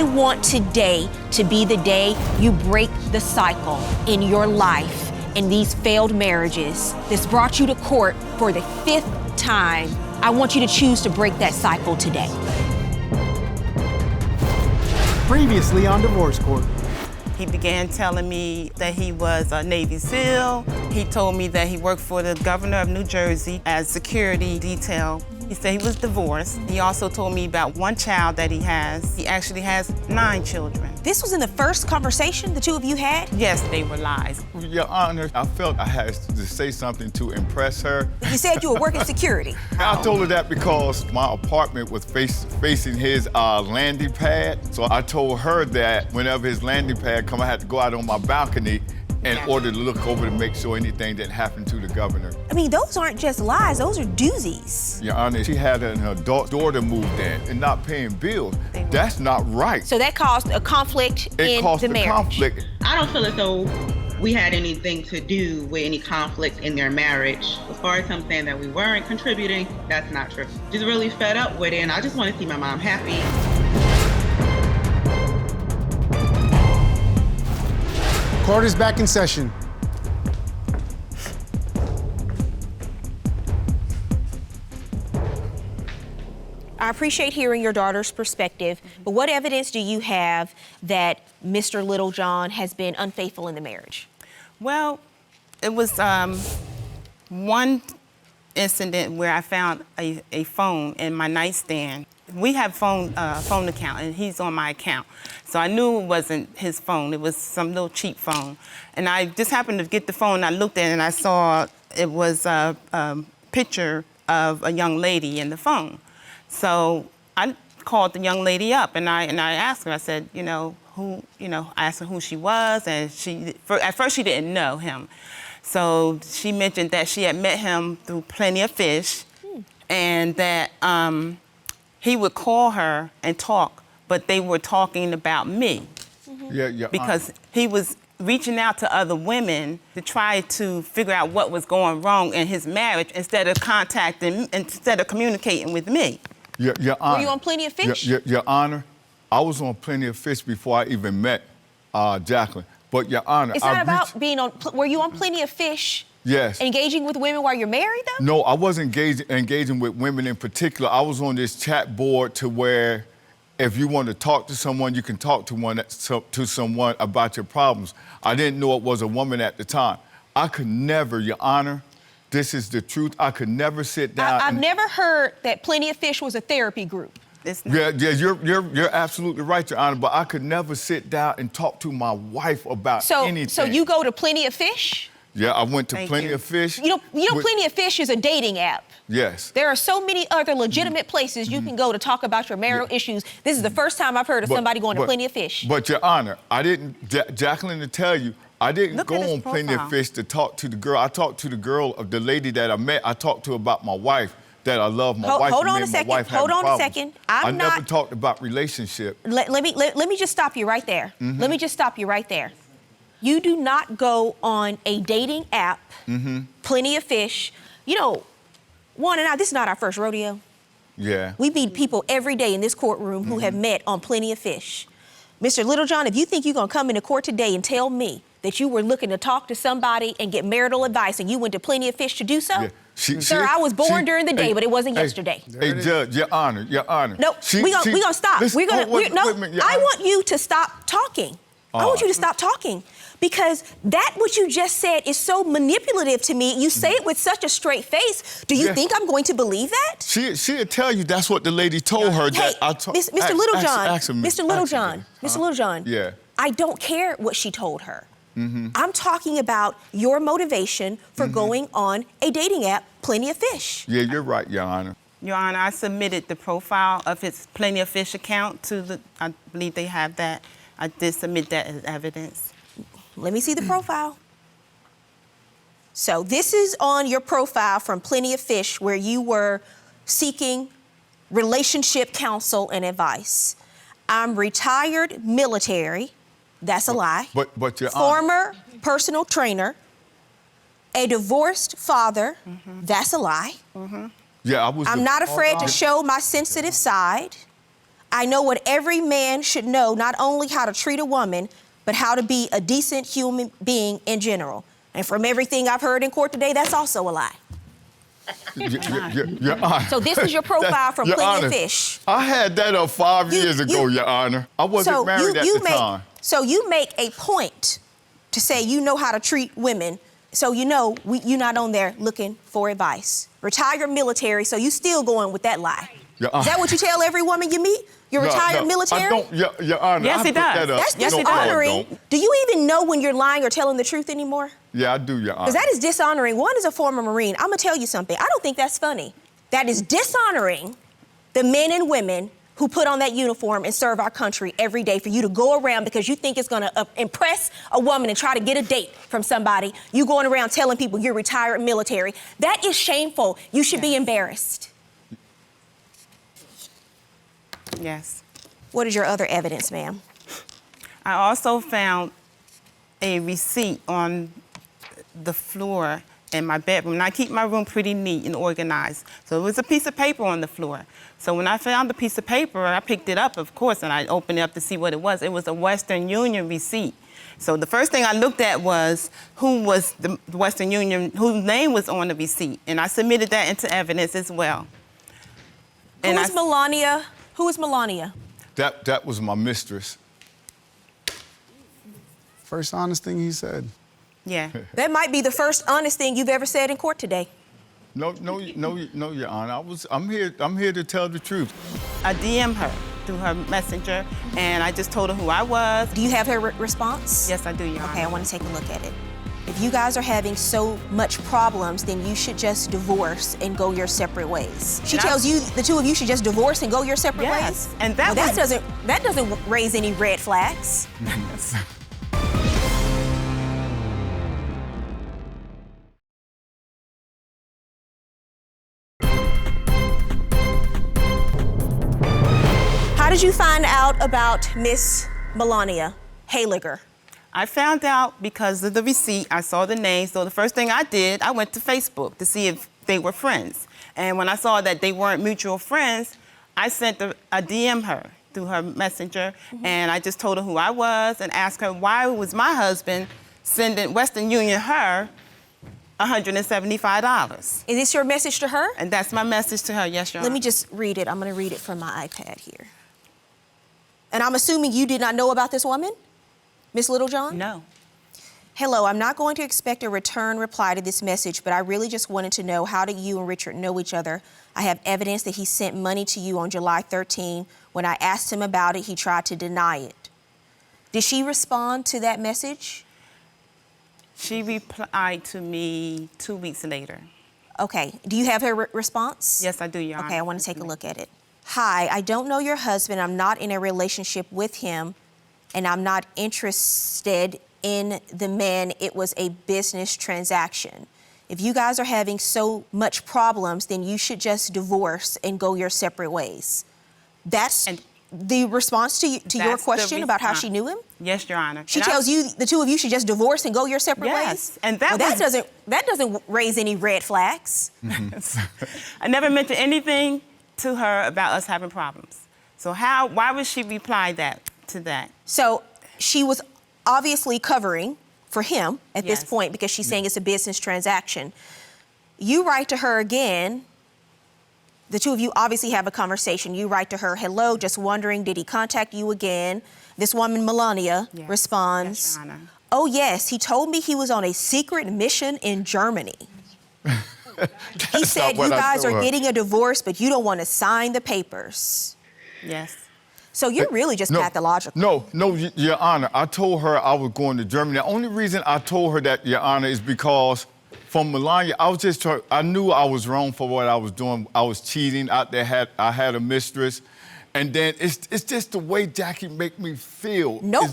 I want today to be the day you break the cycle in your life in these failed marriages that's brought you to court for the 5th time. I want you to choose to break that cycle today. Previously on Divorce Court. He began telling me that he was a Navy SEAL. He told me that he worked for the governor of New Jersey as security detail. He said he was divorced. He also told me about one child that he has. He actually has 9 children. This was in the first conversation the two of you had? Yes, they were lies. Your Honor, I felt I had to say something to impress her. You said you were working security. I told her that because my apartment was facing his landing pad. So I told her that whenever his landing pad come, I had to go out on my balcony in order to look over to make sure anything didn't happen to the governor. I mean, those aren't just lies, those are doozies. Your Honor, she had an adult daughter moved in and not paying bills. That's not right. So that caused a conflict in the marriage. It caused a conflict. I don't feel as though we had anything to do with any conflict in their marriage. As far as him saying that we weren't contributing, that's not true. Just really fed up with it, and I just want to see my mom happy. Court is back in session. I appreciate hearing your daughter's perspective, but what evidence do you have that Mr. Littlejohn has been unfaithful in the marriage? Well, it was one incident where I found a phone in my nightstand. We have phone account, and he's on my account. So I knew it wasn't his phone. It was some little cheap phone. And I just happened to get the phone, and I looked at it, and I saw it was a picture of a young lady in the phone. So I called the young lady up, and I asked her, I said, I asked her who she was, and at first she didn't know him. So she mentioned that she had met him through Plenty of Fish, and that he would call her and talk, but they were talking about me. Yeah, because he was reaching out to other women to try to figure out what was going wrong in his marriage instead of communicating with me. Your Honor. Were you on Plenty of Fish? Your Honor, I was on Plenty of Fish before I even met Jaqueline. But Your Honor, it's not about being on. Were you on Plenty of Fish? Yes. Engaging with women while you're married, though? No, I wasn't engaging with women in particular. I was on this chat board to where if you want to talk to someone, you can talk to someone about your problems. I didn't know it was a woman at the time. I could never, Your Honor, this is the truth, I could never sit down. I've never heard that Plenty of Fish was a therapy group. Yeah, you're absolutely right, Your Honor, but I could never sit down and talk to my wife about anything. So you go to Plenty of Fish? Yeah, I went to Plenty of Fish. You know Plenty of Fish is a dating app. Yes. There are so many other legitimate places you can go to talk about your marital issues. This is the first time I've heard of somebody going to Plenty of Fish. But Your Honor, I didn't, Jaqueline, to tell you, I didn't go on Plenty of Fish to talk to the girl. I talked to the girl, the lady that I met. I talked to her about my wife, that I love my wife. Hold on a second. Hold on a second. I never talked about relationship. Let me just stop you right there. Let me just stop you right there. You do not go on a dating app, Plenty of Fish. Juan and I, this is not our first rodeo. Yeah. We meet people every day in this courtroom who have met on Plenty of Fish. Mr. Littlejohn, if you think you're gonna come into court today and tell me that you were looking to talk to somebody and get marital advice and you went to Plenty of Fish to do so, sir, I was born during the day, but it wasn't yesterday. Hey, Judge, Your Honor. No, we're gonna stop. Listen, I want you to stop talking. I want you to stop talking because what you just said is so manipulative to me. You say it with such a straight face. Do you think I'm going to believe that? She'll tell you that's what the lady told her. Hey, Mr. Littlejohn, Mr. Littlejohn, yeah. I don't care what she told her. I'm talking about your motivation for going on a dating app, Plenty of Fish. Yeah, you're right, Your Honor. Your Honor, I submitted the profile of his Plenty of Fish account to I believe they have that. I did submit that as evidence. Let me see the profile. So this is on your profile from Plenty of Fish where you were seeking relationship counsel and advice. I'm retired military. That's a lie. But Your Former personal trainer. A divorced father. That's a lie. Yeah, I'm not afraid to show my sensitive side. I know what every man should know, not only how to treat a woman, but how to be a decent human being in general. And from everything I've heard in court today, that's also a lie. Your Honor. So this is your profile from Your Plenty Honor, of Fish. I had that up 5 years ago, Your Honor. I wasn't married at the time. So you make a point to say you know how to treat women, so you know you're not on there looking for advice. Retired military, so you still going with that lie. Is that what you tell every woman you meet? You're retired military? I don't, Your Honor. Yes, I he put does. that up. That's No, I dishonoring. don't. Do you even know when you're lying or telling the truth anymore? Yeah, I do, Your Honor. Because that is dishonoring. One is a former Marine. I'm going to tell you something. I don't think that's funny. That is dishonoring the men and women who put on that uniform and serve our country every day, for you to go around because you think it's going to impress a woman and try to get a date from somebody. You going around telling people you're retired military. That is shameful. You should be embarrassed. Yes. What is your other evidence, ma'am? I also found a receipt on the floor in my bedroom. And I keep my room pretty neat and organized. So it was a piece of paper on the floor. So when I found the piece of paper, I picked it up, of course, and I opened it up to see what it was. It was a Western Union receipt. So the first thing I looked at was who was the Western Union, whose name was on the receipt. And I submitted that into evidence as well. Who is Melania? Who is Melania? That was my mistress. First honest thing he said. Yeah. That might be the first honest thing you've ever said in court today. No, Your Honor. I'm here to tell the truth. I DM'd her through her messenger, and I just told her who I was. Do you have her response? Yes, I do, Your Honor. Okay, I want to take a look at it. If you guys are having so much problems, then you should just divorce and go your separate ways. She tells you the two of you should just divorce and go your separate Yes, ways? and that doesn't raise any red flags. How did you find out about Miss Melania Haliger? I found out because of the receipt. I saw the name. So the first thing I did, I went to Facebook to see if they were friends. And when I saw that they weren't mutual friends, I sent a DM her through her messenger. And I just told her who I was and asked her why was my husband sending Western Union her $175. Is this your message to her? And that's my message to her, yes, Your Honor. Let me just read it. I'm going to read it from my iPad here. And I'm assuming you did not know about this woman, Miss Littlejohn? No. Hello, I'm not going to expect a return reply to this message, but I really just wanted to know, how do you and Richard know each other? I have evidence that he sent money to you on July 13. When I asked him about it, he tried to deny it. Did she respond to that message? She replied to me 2 weeks later. Okay. Do you have her response? Yes, I do, Your Honor. Okay, I want to take a look at it. Hi, I don't know your husband. I'm not in a relationship with him, and I'm not interested in the man. It was a business transaction. If you guys are having so much problems, then you should just divorce and go your separate ways. That's the response to your question about how she knew him? Yes, Your Honor. She tells you the two of you should just divorce and go your separate ways? Yes, and that doesn't raise any red flags. I never mentioned anything to her about us having problems. So why would she reply to that? So she was obviously covering for him at this point because she's saying it's a business transaction. You write to her again. The two of you obviously have a conversation. You write to her, hello, just wondering, did he contact you again? This woman, Melania, responds, yes, Your Honor. Oh, yes, he told me he was on a secret mission in Germany. He said you guys are getting a divorce, but you don't want to sign the papers. Yes. So you're really just pathological. No, Your Honor. I told her I was going to Germany. The only reason I told her that, Your Honor, is because from Melania, I knew I was wrong for what I was doing. I was cheating out there. I had a mistress. And then it's just the way Jackie make me feel. Nope.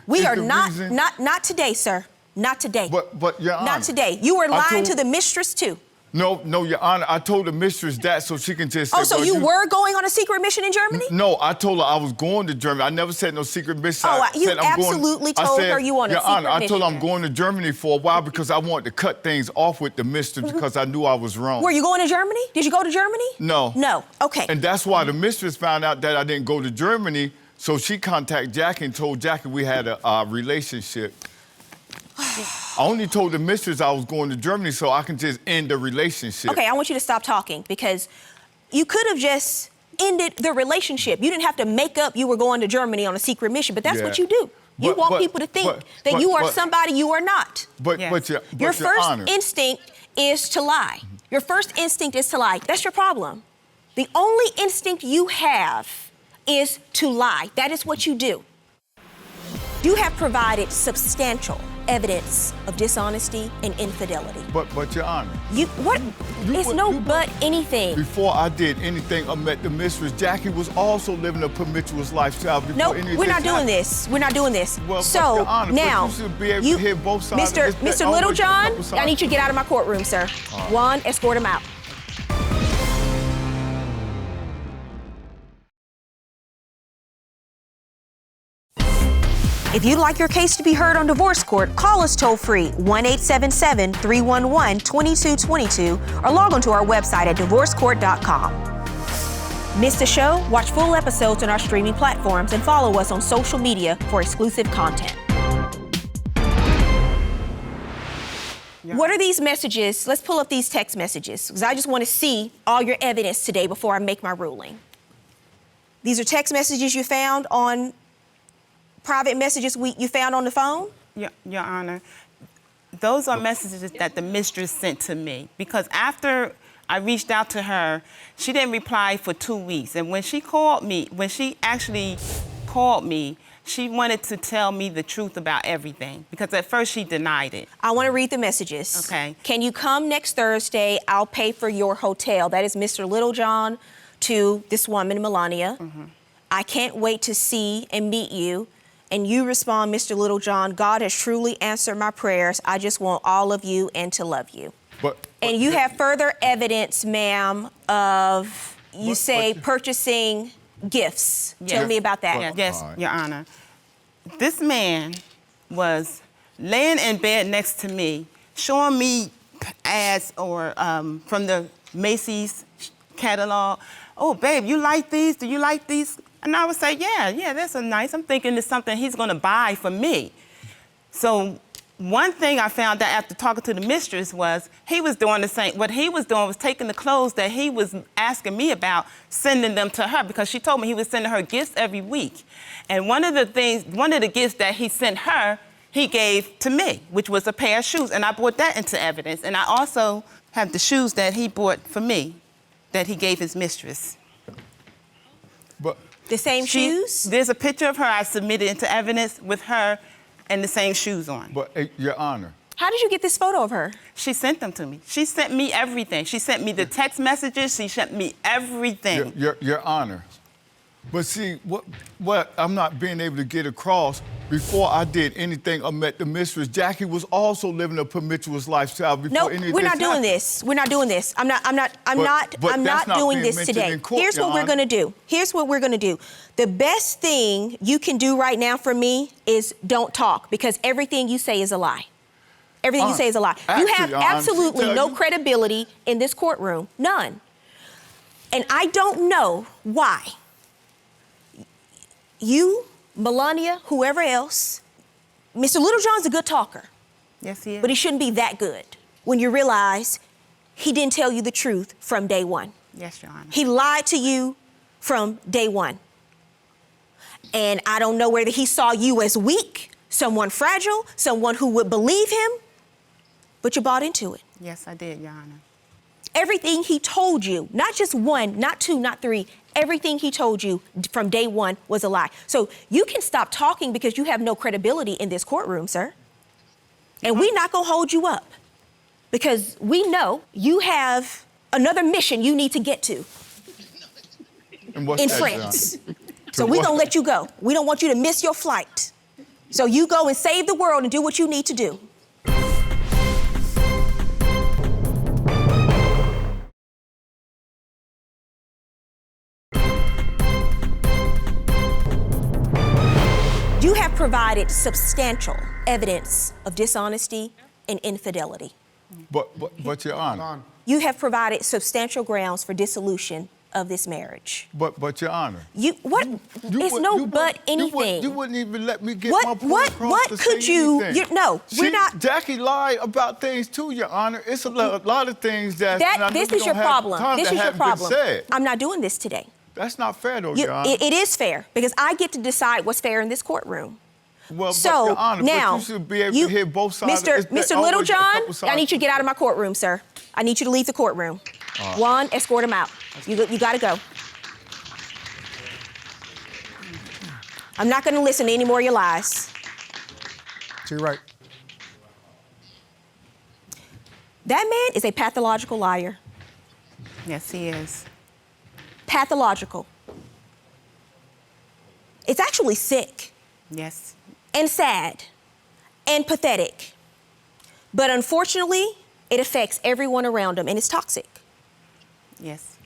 Not today, sir. Not today. But Your Honor. Not today. You were lying to the mistress too. No, Your Honor. I told the mistress that so she can just say, Oh, so well, you were going on a secret mission in Germany? No, I told her I was going to Germany. I never said no secret mission. Oh, I you said I'm absolutely going, told I said, her you on a Your secret Honor, I told her I'm mission. going to Germany for a while because I wanted to cut things off with the mistress because I knew I was wrong. Were you going to Germany? Did you go to Germany? No. No, okay. And that's why the mistress found out that I didn't go to Germany, so she contacted Jackie and told Jackie we had a relationship. I only told the mistress I was going to Germany so I can just end the relationship. Okay, I want you to stop talking because you could have just ended the relationship. You didn't have to make up you were going to Germany on a secret mission, but that's Yeah. what you do. You want people to think that you are somebody you are not. But Your Your first Honor. instinct is to lie. Your first instinct is to lie. That's your problem. The only instinct you have is to lie. That is what you do. You have provided substantial evidence of dishonesty and infidelity. But Your Honor. It's no but anything. Before I did anything or met the mistress, Jackie was also living a promiscuous lifestyle before No, any of we're this not doing happened. this. We're not doing this. Well, So but Your Honor, but now, you should be able to hear both sides of this, but Mr. always Littlejohn, a couple sides. I need you to get out of my courtroom, sir. Juan, escort him out. If you'd like your case to be heard on divorce court, call us toll-free 1-877-311-2222 or log on to our website at divorcecourt.com. Miss the show? Watch full episodes on our streaming platforms and follow us on social media for exclusive content. What are these messages? Let's pull up these text messages because I just want to see all your evidence today before I make my ruling. These are text messages you found on private messages you found on the phone? Your Honor, those are messages that the mistress sent to me because after I reached out to her, she didn't reply for 2 weeks. And when she actually called me, she wanted to tell me the truth about everything because at first she denied it. I want to read the messages. Okay. Can you come next Thursday? I'll pay for your hotel. That is Mr. Littlejohn to this woman, Melania. Mm-hmm. I can't wait to see and meet you. And you respond, Mr. Littlejohn, God has truly answered my prayers. I just want all of you and to love you. And you have further evidence, ma'am, of purchasing gifts. Yes. Tell me about that. Yes, All right. Your Honor. This man was laying in bed next to me, showing me ads or from the Macy's catalog. Oh, babe, you like these? Do you like these? And I would say, yeah, that's a nice. I'm thinking it's something he's going to buy for me. So one thing I found out after talking to the mistress was he was doing the same. What he was doing was taking the clothes that he was asking me about, sending them to her because she told me he was sending her gifts every week. And one of the gifts that he sent her, he gave to me, which was a pair of shoes. And I brought that into evidence. And I also have the shoes that he bought for me that he gave his mistress. But The same shoes? There's a picture of her I submitted into evidence with her and the same shoes on. Your Honor. How did you get this photo of her? She sent them to me. She sent me everything. She sent me the text messages. She sent me everything. Your Honor. But see, what I'm not being able to get across, before I did anything or met the mistress, Jackie was also living a promiscuous lifestyle before any of this we're not doing happened. this. We're not doing this. I'm not that's not doing being this mentioned today. in court, Here's what Your we're Honor. gonna do. Here's what we're gonna do. The best thing you can do right now for me is don't talk because everything you say is a lie. Everything you say is a lie. You have Actually, Your Honor, absolutely tell no you- credibility in this courtroom. None. And I don't know why. You, Melania, whoever else, Mr. Littlejohn's a good talker. Yes, he is. But he shouldn't be that good when you realize he didn't tell you the truth from day one. Yes, Your Honor. He lied to you from day one. And I don't know whether he saw you as weak, someone fragile, someone who would believe him, but you bought into it. Yes, I did, Your Honor. Everything he told you, not just one, not two, not three, everything he told you from day one was a lie. So you can stop talking because you have no credibility in this courtroom, sir. And we're not gonna hold you up because we know you have another mission you need to get to And what's in that, France. Your Honor? So we're gonna let you go. We don't want you to miss your flight. So you go and save the world and do what you need to do. You have provided substantial evidence of dishonesty and infidelity. But Your Honor. You have provided substantial grounds for dissolution of this marriage. But Your Honor. It's anything. You wouldn't even let me get my point across What to could say you? anything. No, we're not. Jackie lied about things too, Your Honor. It's a lot of things that. This is your problem. This is your problem. I'm not doing this today. That's not fair, though, Your Honor. It is fair because I get to decide what's fair in this courtroom. Well, So but Your Honor, now, but you should be able to hear both sides. Mr. Littlejohn, I need you to get out of my courtroom, sir. I need you to leave the courtroom. Juan, escort him out. You got to go. I'm not going to listen to any more of your lies. To your right. That man is a pathological liar. Yes, he is. Pathological. It's actually sick. Yes. And sad and pathetic. But unfortunately, it affects everyone around him and it's toxic. Yes.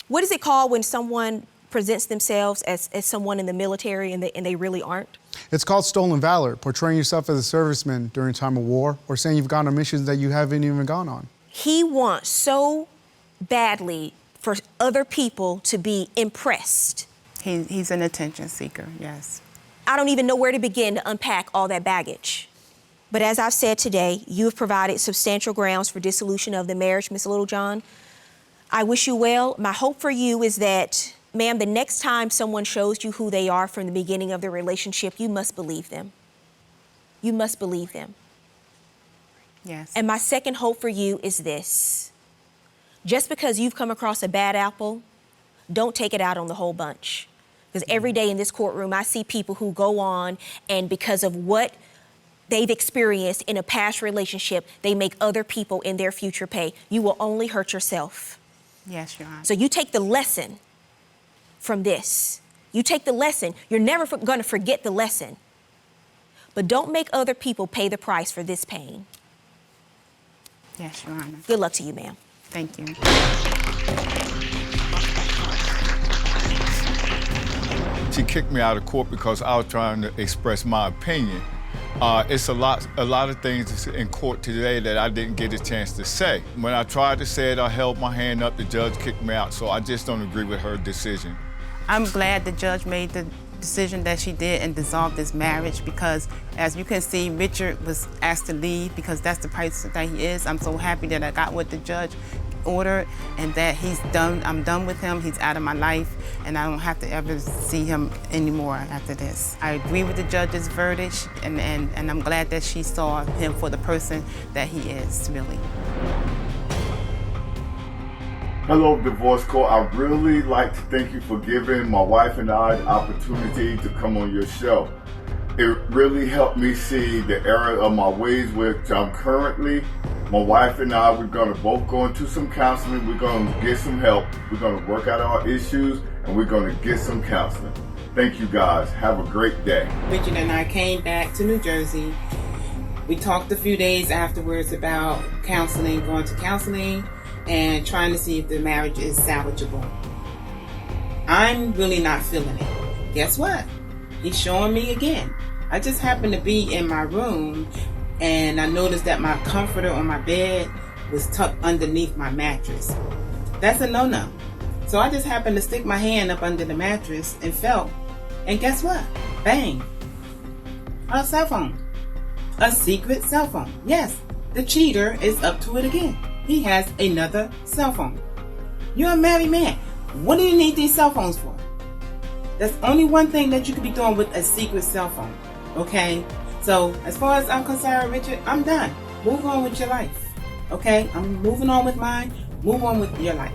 What is it called when someone presents themselves as someone in the military and they really aren't? It's called stolen valor, portraying yourself as a serviceman during a time of war, or saying you've gone on missions that you haven't even gone on. He wants so badly for other people to be impressed. He's an attention seeker, yes. I don't even know where to begin to unpack all that baggage. But as I've said today, you have provided substantial grounds for dissolution of the marriage, Ms. Littlejohn. I wish you well. My hope for you is that, ma'am, the next time someone shows you who they are from the beginning of the relationship, you must believe them. You must believe them. Yes. And my second hope for you is this. Just because you've come across a bad apple, don't take it out on the whole bunch. Because every day in this courtroom, I see people who go on and because of what they've experienced in a past relationship, they make other people in their future pay. You will only hurt yourself. Yes, Your Honor. So you take the lesson from this. You take the lesson. You're never going to forget the lesson. But don't make other people pay the price for this pain. Yes, Your Honor. Good luck to you, ma'am. Thank you. She kicked me out of court because I was trying to express my opinion. It's a lot of things in court today that I didn't get a chance to say. When I tried to say it, I held my hand up, the judge kicked me out, so I just don't agree with her decision. I'm glad the judge made the decision that she did and dissolved this marriage because, as you can see, Richard was asked to leave because that's the price that he is. I'm so happy that I got what the judge ordered and that he's done. I'm done with him. He's out of my life, and I don't have to ever see him anymore after this. I agree with the judge's verdict, and I'm glad that she saw him for the person that he is, really. Hello, Divorce Court. I'd really like to thank you for giving my wife and I the opportunity to come on your show. It really helped me see the error of my ways, which I'm currently. My wife and I, we're going to both go into some counseling. We're going to get some help. We're going to work out our issues, and we're going to get some counseling. Thank you, guys. Have a great day. Richard and I came back to New Jersey. We talked a few days afterwards about counseling, going to counseling, and trying to see if the marriage is salvageable. I'm really not feeling it. Guess what? He's showing me again. I just happened to be in my room and I noticed that my comforter on my bed was tucked underneath my mattress. That's a no-no. So I just happened to stick my hand up under the mattress and felt, and guess what? Bang. A cell phone. A secret cell phone. Yes, the cheater is up to it again. He has another cell phone. You're a married man. What do you need these cell phones for? There's only one thing that you could be doing with a secret cell phone, okay? So as far as I'm concerned, Richard, I'm done. Move on with your life, okay? I'm moving on with mine. Move on with your life.